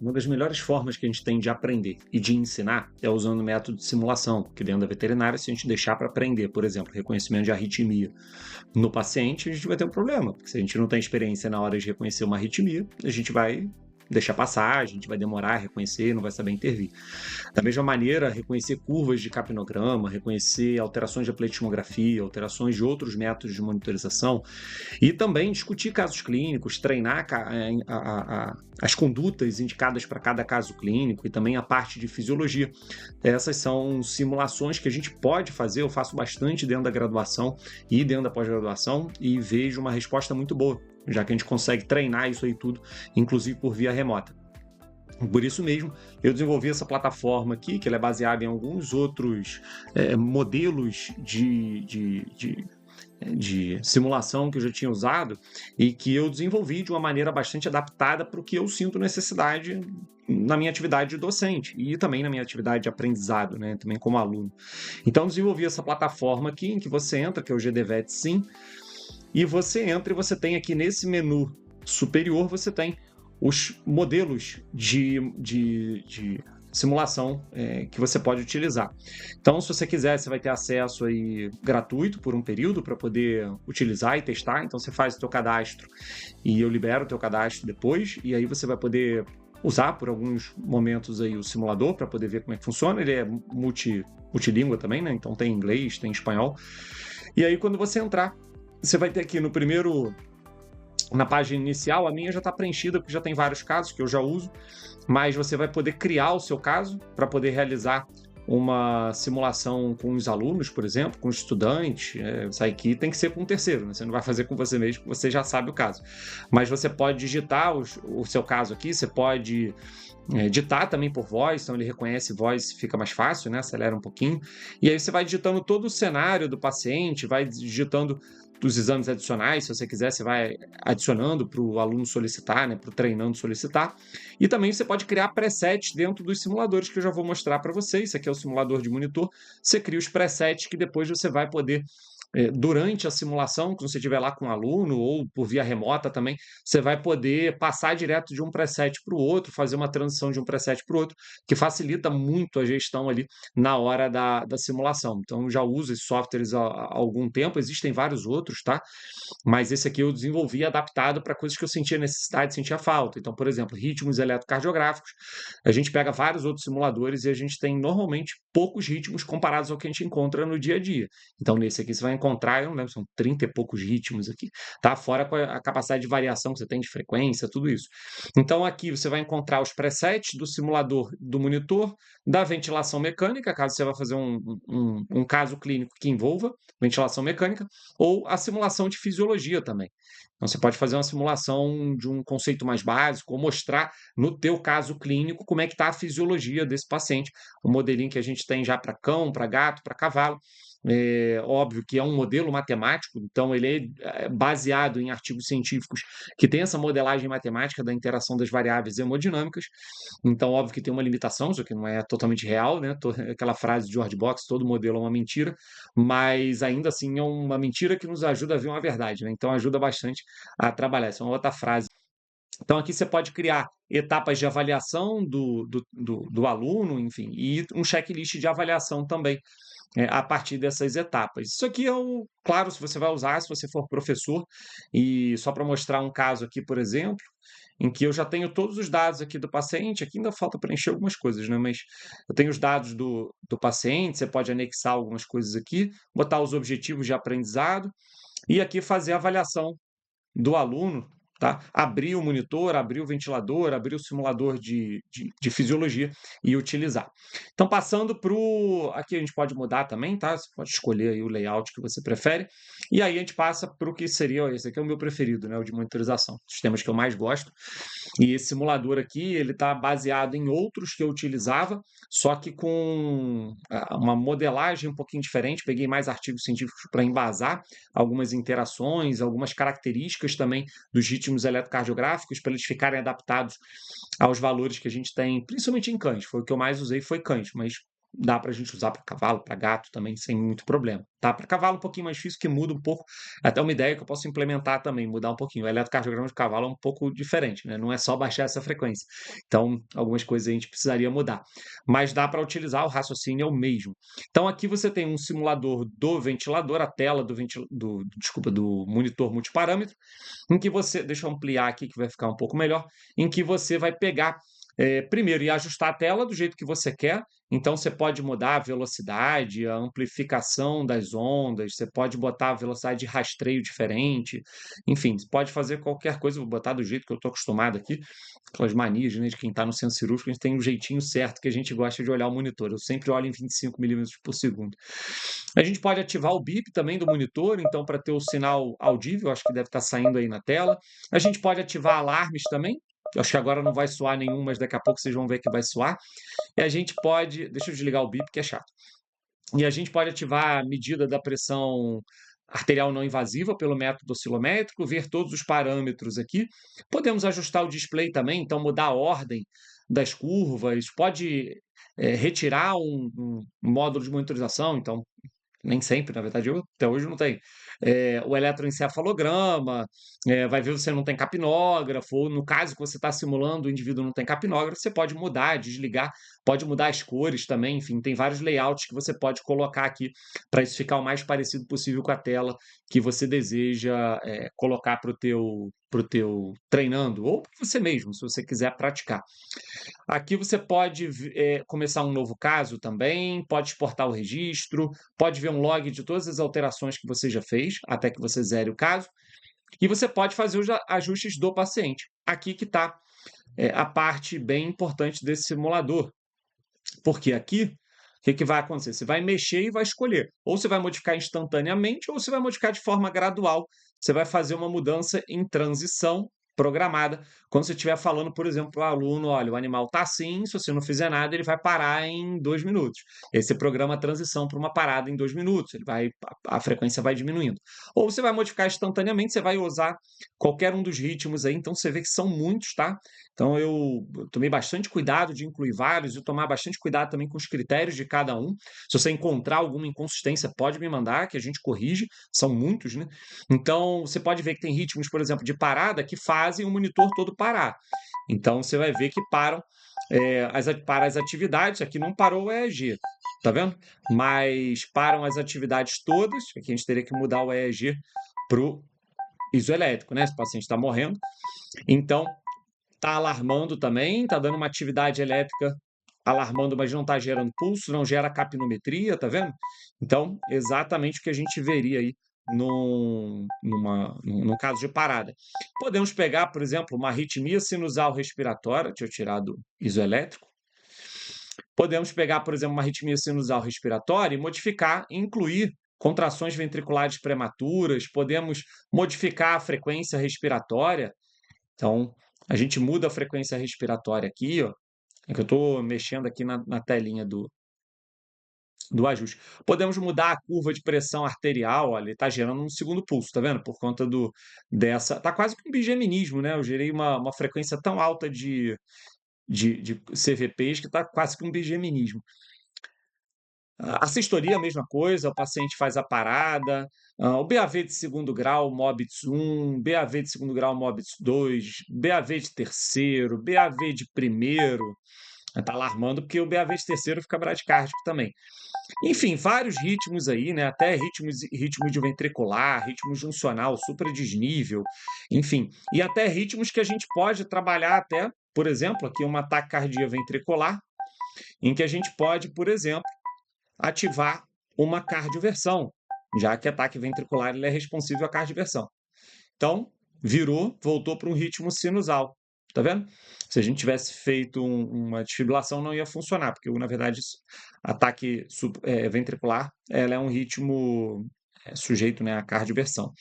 uma das melhores formas que a gente tem de aprender e de ensinar é usando o método de simulação, que dentro da veterinária, se a gente deixar para aprender, por exemplo, reconhecimento de arritmia no paciente, a gente vai ter um problema, porque se a gente não tem experiência na hora de reconhecer uma arritmia, a gente vai deixar passar, a gente vai demorar a reconhecer, não vai saber intervir. Da mesma maneira, reconhecer curvas de capnograma, reconhecer alterações de pletismografia, alterações de outros métodos de monitorização e também discutir casos clínicos, treinar as condutas indicadas para cada caso clínico e também a parte de fisiologia. Essas são simulações que a gente pode fazer, eu faço bastante dentro da graduação e dentro da pós-graduação e vejo uma resposta muito boa, já que a gente consegue treinar isso aí tudo, inclusive por via remota. Por isso mesmo, eu desenvolvi essa plataforma aqui, que ela é baseada em alguns outros modelos de simulação que eu já tinha usado e que eu desenvolvi de uma maneira bastante adaptada para o que eu sinto necessidade na minha atividade docente e também na minha atividade de aprendizado, né, também como aluno. Então, desenvolvi essa plataforma aqui em que você entra, que é o GDVET Sim, e você entra e você tem aqui nesse menu superior, você tem os modelos de simulação que você pode utilizar. Então, se você quiser, você vai ter acesso aí gratuito por um período para poder utilizar e testar. Então, você faz o teu cadastro e eu libero o teu cadastro depois, e aí você vai poder usar por alguns momentos aí o simulador para poder ver como é que funciona. Ele é multilíngua também, né? Então tem inglês, tem espanhol. E aí, quando você entrar, você vai ter aqui na página inicial, a minha já está preenchida, porque já tem vários casos que eu já uso, mas você vai poder criar o seu caso para poder realizar uma simulação com os alunos, por exemplo, com os estudantes. Isso aqui tem que ser com um terceiro, né? Você não vai fazer com você mesmo, porque você já sabe o caso. Mas você pode digitar o seu caso aqui, você pode ditar também por voz, então ele reconhece voz, fica mais fácil, né? Acelera um pouquinho. E aí você vai digitando todo o cenário do paciente, vai digitando dos exames adicionais, se você quiser, você vai adicionando para o aluno solicitar, né? Para o treinando solicitar. E também você pode criar presets dentro dos simuladores que eu já vou mostrar para vocês. Isso aqui é o simulador de monitor. Você cria os presets que depois você vai poder durante a simulação, quando você estiver lá com um aluno ou por via remota também, você vai poder passar direto de um preset para o outro, fazer uma transição de um preset para o outro, que facilita muito a gestão ali na hora da simulação. Então, eu já uso esses softwares há algum tempo, existem vários outros, tá? Mas esse aqui eu desenvolvi adaptado para coisas que eu sentia necessidade, sentia falta. Então, por exemplo, ritmos eletrocardiográficos, a gente pega vários outros simuladores e a gente tem normalmente poucos ritmos comparados ao que a gente encontra no dia a dia. Então, nesse aqui você vai encontrar, eu não lembro, são 30 e poucos ritmos aqui, tá? Fora com a capacidade de variação que você tem de frequência, tudo isso. Então, aqui você vai encontrar os presets do simulador do monitor, da ventilação mecânica, caso você vá fazer um caso clínico que envolva ventilação mecânica, ou a simulação de fisiologia também. Então, você pode fazer uma simulação de um conceito mais básico, ou mostrar no teu caso clínico como é que está a fisiologia desse paciente. O modelinho que a gente tem já para cão, para gato, para cavalo. É óbvio que é um modelo matemático, então ele é baseado em artigos científicos que tem essa modelagem matemática da interação das variáveis hemodinâmicas. Então, óbvio que tem uma limitação, isso aqui não é totalmente real, né? Aquela frase de George Box, todo modelo é uma mentira, mas ainda assim é uma mentira que nos ajuda a ver uma verdade, né? Então ajuda bastante a trabalhar. Essa é uma outra frase. Então, aqui você pode criar etapas de avaliação do aluno, enfim, e um checklist de avaliação também a partir dessas etapas. Isso aqui claro, se você vai usar, se você for professor, e só para mostrar um caso aqui, por exemplo, em que eu já tenho todos os dados aqui do paciente, aqui ainda falta preencher algumas coisas, né? Mas eu tenho os dados do paciente, você pode anexar algumas coisas aqui, botar os objetivos de aprendizado, e aqui fazer a avaliação do aluno, tá? Abrir o monitor, abrir o ventilador, abrir o simulador de fisiologia e utilizar. Então, passando para o... Aqui a gente pode mudar também, tá? Você pode escolher aí o layout que você prefere. E aí a gente passa para o que seria... Esse aqui é o meu preferido, né? O de monitorização. Os temas que eu mais gosto. E esse simulador aqui, ele está baseado em outros que eu utilizava, só que com uma modelagem um pouquinho diferente. Peguei mais artigos científicos para embasar algumas interações, algumas características também dos ritmos eletrocardiográficos, para eles ficarem adaptados aos valores que a gente tem, principalmente em cães. Foi o que eu mais usei, foi cães, mas dá para a gente usar para cavalo, para gato também, sem muito problema, tá? Para cavalo um pouquinho mais difícil, que muda um pouco, até uma ideia que eu posso implementar também, mudar um pouquinho. O eletrocardiograma de cavalo é um pouco diferente, né? Não é só baixar essa frequência. Então, algumas coisas a gente precisaria mudar. Mas dá para utilizar, o raciocínio é o mesmo. Então, aqui você tem um simulador do ventilador, a tela do monitor multiparâmetro, em que você, deixa eu ampliar aqui que vai ficar um pouco melhor, em que você vai pegar primeiro e ajustar a tela do jeito que você quer. Então você pode mudar a velocidade, a amplificação das ondas, você pode botar a velocidade de rastreio diferente, enfim, você pode fazer qualquer coisa. Vou botar do jeito que eu estou acostumado aqui, aquelas manias, né, de quem está no centro cirúrgico. A gente tem um jeitinho certo que a gente gosta de olhar o monitor. Eu sempre olho em 25 milímetros por segundo. A gente pode ativar o bip também do monitor, então, para ter o sinal audível, acho que deve estar saindo aí na tela. A gente pode ativar alarmes também. Acho que agora não vai soar nenhum, mas daqui a pouco vocês vão ver que vai soar. E a gente pode. Deixa eu desligar o bip, que é chato. E a gente pode ativar a medida da pressão arterial não invasiva pelo método oscilométrico, ver todos os parâmetros aqui. Podemos ajustar o display também, então mudar a ordem das curvas, pode retirar um módulo de monitorização, então nem sempre, na verdade, eu até hoje não tenho. O eletroencefalograma, vai ver se você não tem capnógrafo, ou no caso que você está simulando o indivíduo não tem capnógrafo, você pode mudar, desligar, pode mudar as cores também, enfim, tem vários layouts que você pode colocar aqui para isso ficar o mais parecido possível com a tela que você deseja colocar para o teu treinando, ou para você mesmo, se você quiser praticar. Aqui você pode começar um novo caso também, pode exportar o registro, pode ver um log de todas as alterações que você já fez, até que você zere o caso, e você pode fazer os ajustes do paciente. Aqui que está a parte bem importante desse simulador, porque aqui, o que vai acontecer? Você vai mexer e vai escolher. Ou você vai modificar instantaneamente, ou você vai modificar de forma gradual. Você vai fazer uma mudança em transição programada. Quando você estiver falando, por exemplo, para o aluno, olha, o animal está assim, se você não fizer nada, ele vai parar em 2 minutos. Aí você programa a transição para uma parada em 2 minutos, a frequência vai diminuindo. Ou você vai modificar instantaneamente, você vai usar qualquer um dos ritmos aí, então você vê que são muitos, tá? Então eu tomei bastante cuidado de incluir vários e tomar bastante cuidado também com os critérios de cada um. Se você encontrar alguma inconsistência, pode me mandar que a gente corrige, são muitos, né? Então você pode ver que tem ritmos, por exemplo, de parada que fazem o monitor todo parar. Então você vai ver que param para as atividades, aqui não parou o EEG, tá vendo? Mas param as atividades todas, aqui a gente teria que mudar o EEG para o isoelétrico, né? Se o paciente está morrendo. Então, está alarmando também, está dando uma atividade elétrica alarmando, mas não está gerando pulso, não gera capnometria, tá vendo? Então, exatamente o que a gente veria aí num caso de parada. Podemos pegar, por exemplo, uma arritmia sinusal respiratória, deixa eu tirar do isoelétrico. Podemos pegar, por exemplo, uma arritmia sinusal respiratória e modificar, incluir contrações ventriculares prematuras, podemos modificar a frequência respiratória. Então, a gente muda a frequência respiratória aqui, ó. É que eu estou mexendo aqui na telinha do ajuste. Podemos mudar a curva de pressão arterial, olha, ele está gerando um segundo pulso, tá vendo? Por conta dessa. Tá quase que um bigeminismo, né? Eu gerei uma frequência tão alta de CVPs que está quase que um bigeminismo. A sistoria, a mesma coisa, o paciente faz a parada, o BAV de segundo grau, MOBITS 1, BAV de segundo grau, MOBITS 2, BAV de terceiro, BAV de primeiro, está alarmando porque o BAV de terceiro fica bradicárdico também. Enfim, vários ritmos aí, né? Até ritmo de ventricular, ritmo juncional, supradisnível, enfim. E até ritmos que a gente pode trabalhar até, por exemplo, aqui uma taquicardia ventricular, em que a gente pode, por exemplo, ativar uma cardioversão, já que ataque ventricular ele é responsível à cardioversão. Então, voltou para um ritmo sinusal. Tá vendo? Se a gente tivesse feito uma desfibrilação, não ia funcionar, porque, na verdade, ataque ventricular ela é um ritmo sujeito, né, à cardioversão.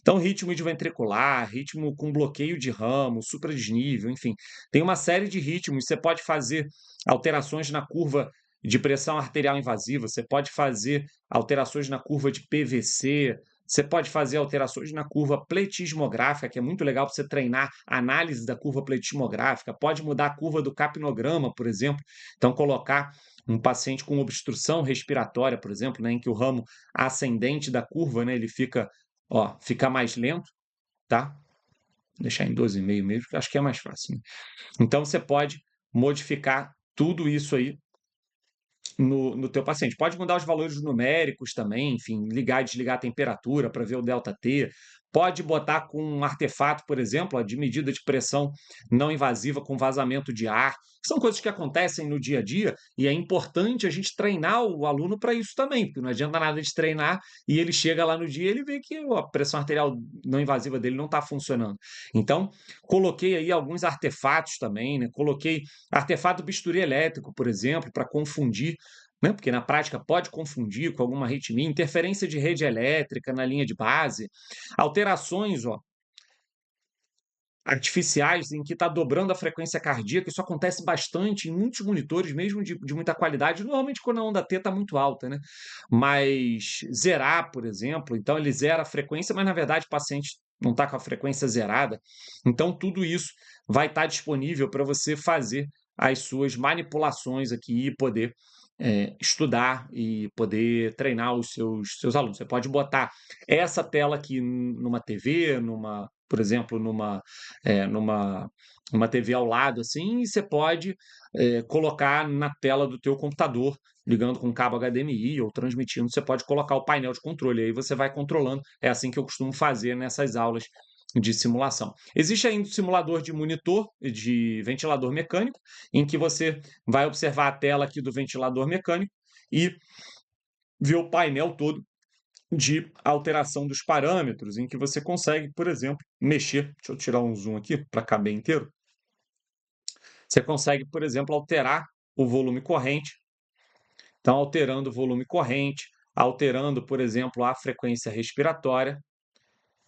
Então, ritmo de ventricular, ritmo com bloqueio de ramo, supradisnível, enfim, tem uma série de ritmos. Você pode fazer alterações na curva de pressão arterial invasiva, você pode fazer alterações na curva de PVC, Você pode fazer alterações na curva pletismográfica, que é muito legal para você treinar a análise da curva pletismográfica. Pode mudar a curva do capnograma, por exemplo. Então, colocar um paciente com obstrução respiratória, por exemplo, né, em que o ramo ascendente da curva, né, ele fica, ó, fica mais lento, tá? Vou deixar em 12,5 mesmo, que eu acho que é mais fácil, né? Então, você pode modificar tudo isso aí no teu paciente. Pode mudar os valores numéricos também, enfim, ligar e desligar a temperatura para ver o delta T. Pode botar com um artefato, por exemplo, ó, de medida de pressão não invasiva com vazamento de ar. São coisas que acontecem no dia a dia e é importante a gente treinar o aluno para isso também, porque não adianta nada de treinar e ele chega lá no dia e ele vê que a pressão arterial não invasiva dele não está funcionando. Então, coloquei aí alguns artefatos também, né? Coloquei artefato bisturi elétrico, por exemplo, para confundir, né? Porque na prática pode confundir com alguma arritmia, interferência de rede elétrica na linha de base, alterações, ó, artificiais em que está dobrando a frequência cardíaca. Isso acontece bastante em muitos monitores, mesmo de muita qualidade, normalmente quando a onda T está muito alta, né? Mas zerar, por exemplo, então ele zera a frequência, mas na verdade o paciente não está com a frequência zerada. Então tudo isso vai estar disponível para você fazer as suas manipulações aqui e poder estudar e poder treinar os seus alunos. Você pode botar essa tela aqui numa TV, por exemplo, numa TV ao lado, assim, e você pode colocar na tela do teu computador, ligando com cabo HDMI ou transmitindo, você pode colocar o painel de controle, aí você vai controlando. É assim que eu costumo fazer nessas aulas de simulação. Existe ainda o simulador de monitor, de ventilador mecânico, em que você vai observar a tela aqui do ventilador mecânico e ver o painel todo de alteração dos parâmetros, em que você consegue, por exemplo, mexer. Deixa eu tirar um zoom aqui para caber inteiro. Você consegue, por exemplo, alterar o volume corrente. Então, alterando o volume corrente, alterando, por exemplo, a frequência respiratória.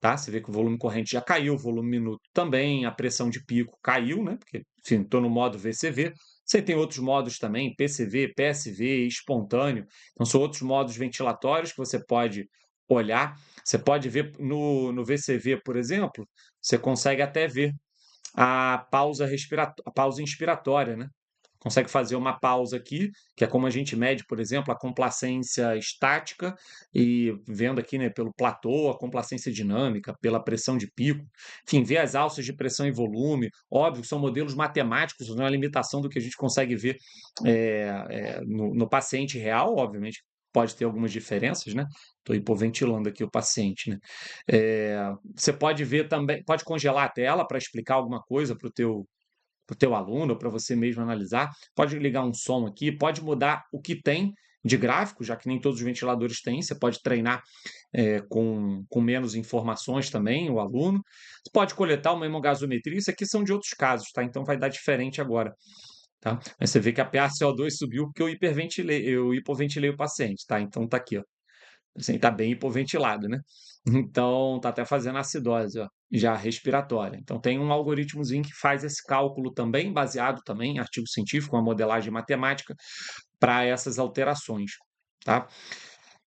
Tá? Você vê que o volume corrente já caiu, o volume minuto também, a pressão de pico caiu, né? Porque, enfim, estou no modo VCV. Você tem outros modos também, PCV, PSV, espontâneo. Então, são outros modos ventilatórios que você pode olhar. Você pode ver no VCV, por exemplo, você consegue até ver a pausa inspiratória, né? Consegue fazer uma pausa aqui, que é como a gente mede, por exemplo, a complacência estática e vendo aqui, né, pelo platô, a complacência dinâmica, pela pressão de pico, enfim, ver as alças de pressão e volume. Óbvio que são modelos matemáticos, não é a limitação do que a gente consegue ver no paciente real, obviamente. Pode ter algumas diferenças, né? Estou hipoventilando aqui o paciente, né? Você pode ver também, pode congelar a tela para explicar alguma coisa para o teu aluno, ou para você mesmo analisar. Pode ligar um som aqui, pode mudar o que tem de gráfico, já que nem todos os ventiladores têm. Você pode treinar com menos informações também, o aluno. Você pode coletar uma hemogasometria. Isso aqui são de outros casos, tá? Então vai dar diferente agora. Tá? Mas você vê que a PaCO2 subiu porque eu hipoventilei o paciente, tá? Então tá aqui, ó. Assim, tá bem hipoventilado, né? Então, tá até fazendo acidose, ó, já respiratória. Então, tem um algoritmozinho que faz esse cálculo também, baseado também em artigo científico, uma modelagem matemática, para essas alterações, tá?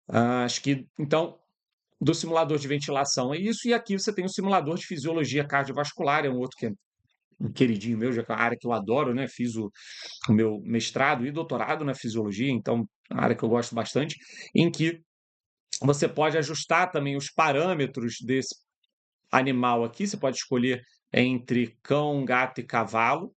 Acho que, então, do simulador de ventilação é isso, e aqui você tem o simulador de fisiologia cardiovascular, é um outro que é um queridinho meu, já que é uma área que eu adoro, né? Fiz o meu mestrado e doutorado na fisiologia, então, é uma área que eu gosto bastante, em que você pode ajustar também os parâmetros desse animal aqui. Você pode escolher entre cão, gato e cavalo.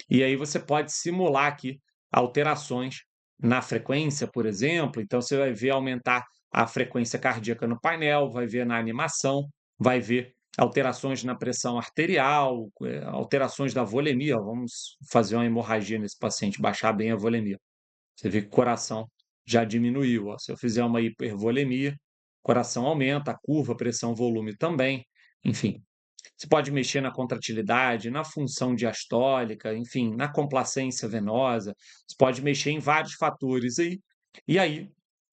E aí você pode simular aqui alterações na frequência, por exemplo. Então você vai ver aumentar a frequência cardíaca no painel, vai ver na animação, vai ver alterações na pressão arterial, alterações da volemia. Vamos fazer uma hemorragia nesse paciente, baixar bem a volemia. Você vê que o coração já diminuiu. Ó. Se eu fizer uma hipervolemia, o coração aumenta, a curva, pressão, volume também. Enfim, você pode mexer na contratilidade, na função diastólica, enfim, na complacência venosa. Você pode mexer em vários fatores aí. E aí,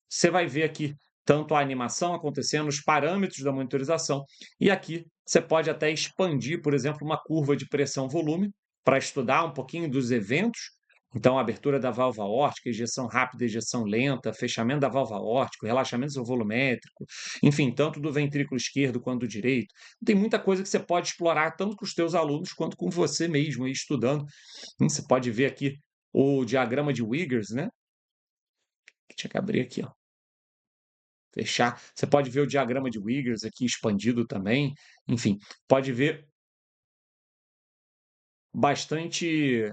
você vai ver aqui tanto a animação acontecendo, os parâmetros da monitorização. E aqui você pode até expandir, por exemplo, uma curva de pressão-volume para estudar um pouquinho dos eventos Então, abertura da válvula aórtica, ejeção rápida, ejeção lenta, fechamento da válvula aórtica, relaxamento volumétrico, enfim, tanto do ventrículo esquerdo quanto do direito. Tem muita coisa que você pode explorar tanto com os teus alunos quanto com você mesmo aí estudando. Você pode ver aqui o diagrama de Wiggers, né? Tinha que abrir aqui, ó. Fechar. Você pode ver o diagrama de Wiggers aqui expandido também. Enfim, pode ver bastante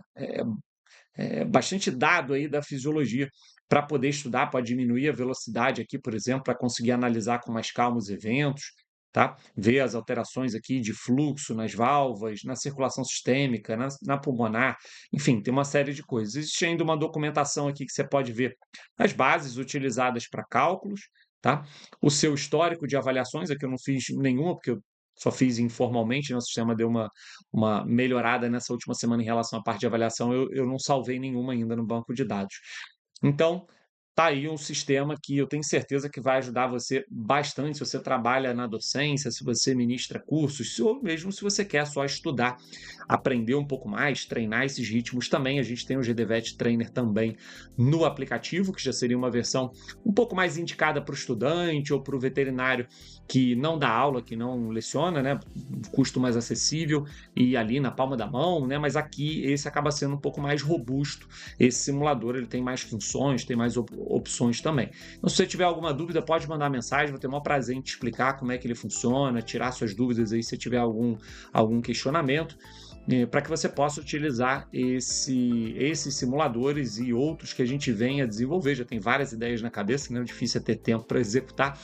bastante dado aí da fisiologia para poder estudar, pode diminuir a velocidade aqui, por exemplo, para conseguir analisar com mais calma os eventos, tá? Ver as alterações aqui de fluxo nas válvulas, na circulação sistêmica, na pulmonar, enfim, tem uma série de coisas. Existe ainda uma documentação aqui que você pode ver as bases utilizadas para cálculos, tá? O seu histórico de avaliações, aqui eu não fiz nenhuma, porque eu só fiz informalmente, né? O sistema deu uma melhorada nessa última semana em relação à parte de avaliação, eu não salvei nenhuma ainda no banco de dados. Então, tá aí um sistema que eu tenho certeza que vai ajudar você bastante se você trabalha na docência, se você ministra cursos, ou mesmo se você quer só estudar, aprender um pouco mais, treinar esses ritmos também. A gente tem o GDVET Trainer também no aplicativo, que já seria uma versão um pouco mais indicada para o estudante ou para o veterinário que não dá aula, que não leciona, né? Custo mais acessível e ali na palma da mão, né? Mas aqui esse acaba sendo um pouco mais robusto. Esse simulador ele tem mais funções, tem mais opções também. Então, se você tiver alguma dúvida, pode mandar mensagem, vou ter o maior prazer em te explicar como é que ele funciona, tirar suas dúvidas aí se tiver algum questionamento, para que você possa utilizar esses simuladores e outros que a gente vem a desenvolver. Já tem várias ideias na cabeça, né? O difícil é ter tempo para executar,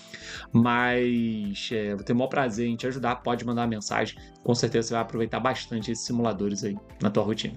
mas vou ter o maior prazer em te ajudar. Pode mandar mensagem, com certeza você vai aproveitar bastante esses simuladores aí na tua rotina.